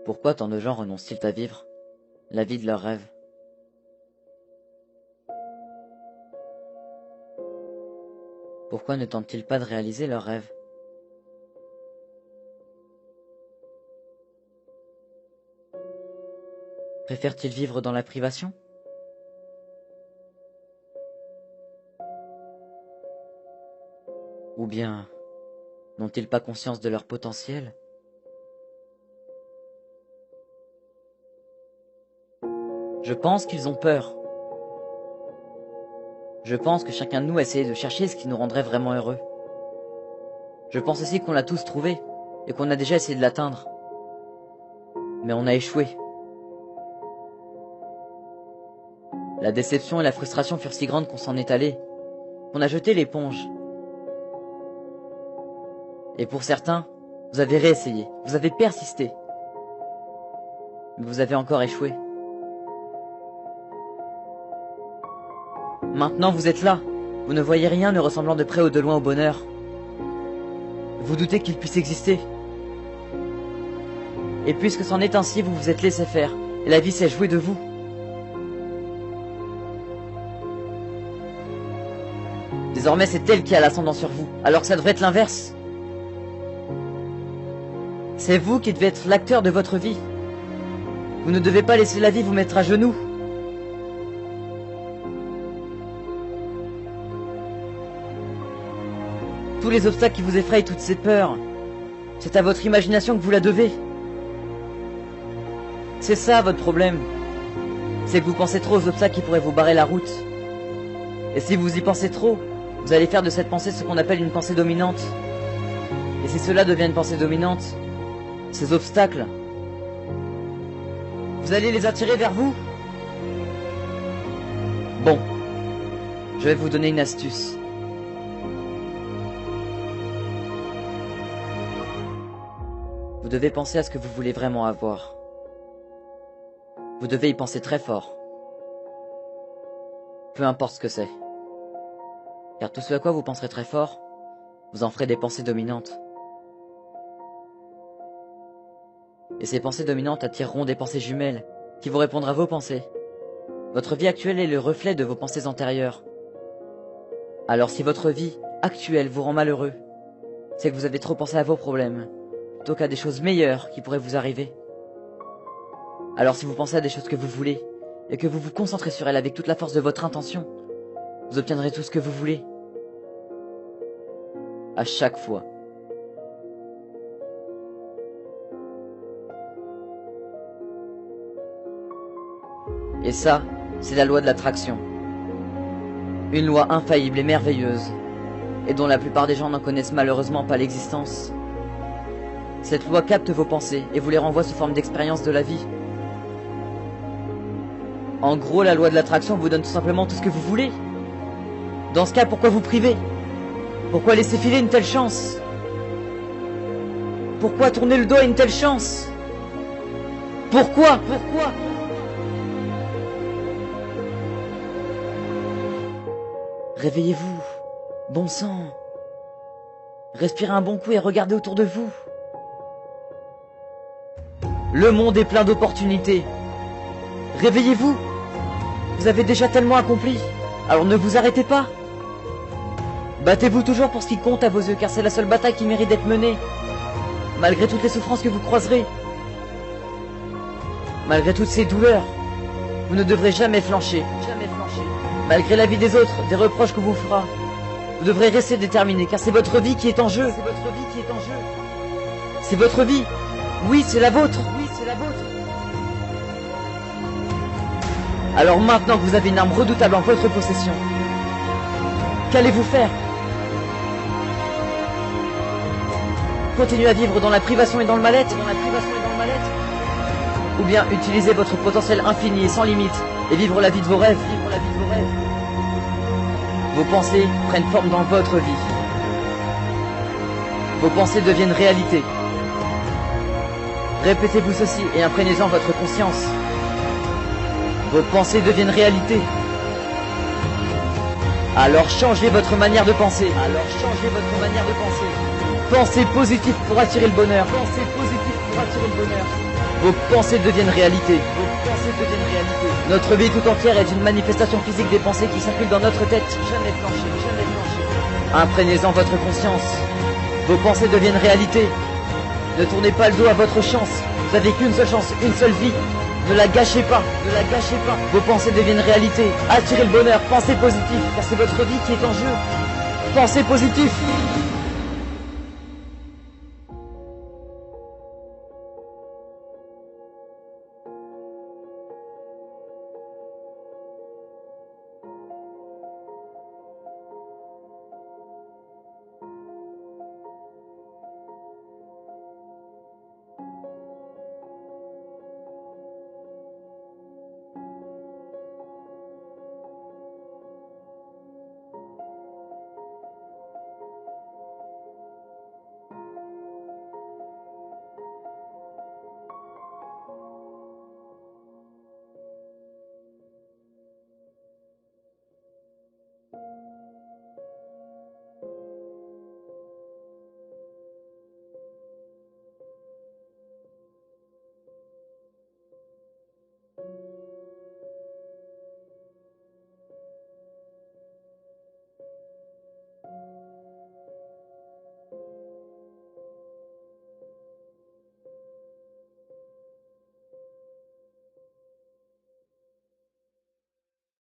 Pourquoi tant de gens renoncent-ils à vivre la vie de leurs rêves? Pourquoi ne tentent-ils pas de réaliser leurs rêves? Préfèrent-ils vivre dans la privation? Ou bien n'ont-ils pas conscience de leur potentiel? Je pense qu'ils ont peur. Je pense que chacun de nous a essayé de chercher ce qui nous rendrait vraiment heureux. Je pense aussi qu'on l'a tous trouvé, et qu'on a déjà essayé de l'atteindre. Mais on a échoué. La déception et la frustration furent si grandes qu'on s'en est allé, qu'on a jeté l'éponge. Et pour certains, vous avez réessayé, vous avez persisté. Mais vous avez encore échoué. Maintenant vous êtes là, vous ne voyez rien ne ressemblant de près ou de loin au bonheur. Vous doutez qu'il puisse exister. Et puisque c'en est ainsi, vous vous êtes laissé faire, et la vie s'est jouée de vous. Désormais c'est elle qui a l'ascendant sur vous, alors que ça devrait être l'inverse. C'est vous qui devez être l'acteur de votre vie. Vous ne devez pas laisser la vie vous mettre à genoux. Tous les obstacles qui vous effrayent, toutes ces peurs, c'est à votre imagination que vous la devez. C'est ça votre problème. C'est que vous pensez trop aux obstacles qui pourraient vous barrer la route. Et si vous y pensez trop, vous allez faire de cette pensée ce qu'on appelle une pensée dominante. Et si cela devient une pensée dominante, ces obstacles, vous allez les attirer vers vous. Bon, je vais vous donner une astuce. Vous devez penser à ce que vous voulez vraiment avoir. Vous devez y penser très fort. Peu importe ce que c'est. Car tout ce à quoi vous penserez très fort, vous en ferez des pensées dominantes. Et ces pensées dominantes attireront des pensées jumelles, qui vont répondre à vos pensées. Votre vie actuelle est le reflet de vos pensées antérieures. Alors si votre vie actuelle vous rend malheureux, c'est que vous avez trop pensé à vos problèmes, plutôt qu'à des choses meilleures qui pourraient vous arriver. Alors si vous pensez à des choses que vous voulez, et que vous vous concentrez sur elles avec toute la force de votre intention, vous obtiendrez tout ce que vous voulez. À chaque fois. Et ça, c'est la loi de l'attraction. Une loi infaillible et merveilleuse, et dont la plupart des gens n'en connaissent malheureusement pas l'existence. Cette loi capte vos pensées et vous les renvoie sous forme d'expérience de la vie. En gros, la loi de l'attraction vous donne tout simplement tout ce que vous voulez. Dans ce cas, pourquoi vous priver? Pourquoi laisser filer une telle chance? Pourquoi tourner le dos à une telle chance? Pourquoi? Réveillez-vous, bon sang. Respirez un bon coup et regardez autour de vous. Le monde est plein d'opportunités. Réveillez-vous. Vous avez déjà tellement accompli, alors ne vous arrêtez pas. Battez-vous toujours pour ce qui compte à vos yeux, car c'est la seule bataille qui mérite d'être menée. Malgré toutes les souffrances que vous croiserez, malgré toutes ces douleurs, vous ne devrez jamais flancher. Malgré la vie des autres, des reproches que vous fera, vous devrez rester déterminé, car c'est votre vie qui est en jeu. C'est votre vie. Oui, c'est la vôtre. Alors maintenant que vous avez une arme redoutable en votre possession, qu'allez-vous faire? Continuer à vivre dans la privation et dans le mal-être? Ou bien utiliser votre potentiel infini et sans limite et vivre la vie de vos rêves? Vos pensées prennent forme dans votre vie. Vos pensées deviennent réalité. Répétez-vous ceci et imprégnez-en votre conscience. Vos pensées deviennent réalité. Alors changez votre manière de penser. Pensez positif pour attirer le bonheur. Vos pensées deviennent réalité. Vos pensées deviennent réalité. Notre vie tout entière est une manifestation physique des pensées qui circulent dans notre tête. Jamais plancher, jamais plancher. Imprégnez-en votre conscience. Vos pensées deviennent réalité. Ne tournez pas le dos à votre chance. Vous n'avez qu'une seule chance, une seule vie. Ne la gâchez pas, ne la gâchez pas. Vos pensées deviennent réalité. Attirez le bonheur, pensez positif, car c'est votre vie qui est en jeu. Pensez positif.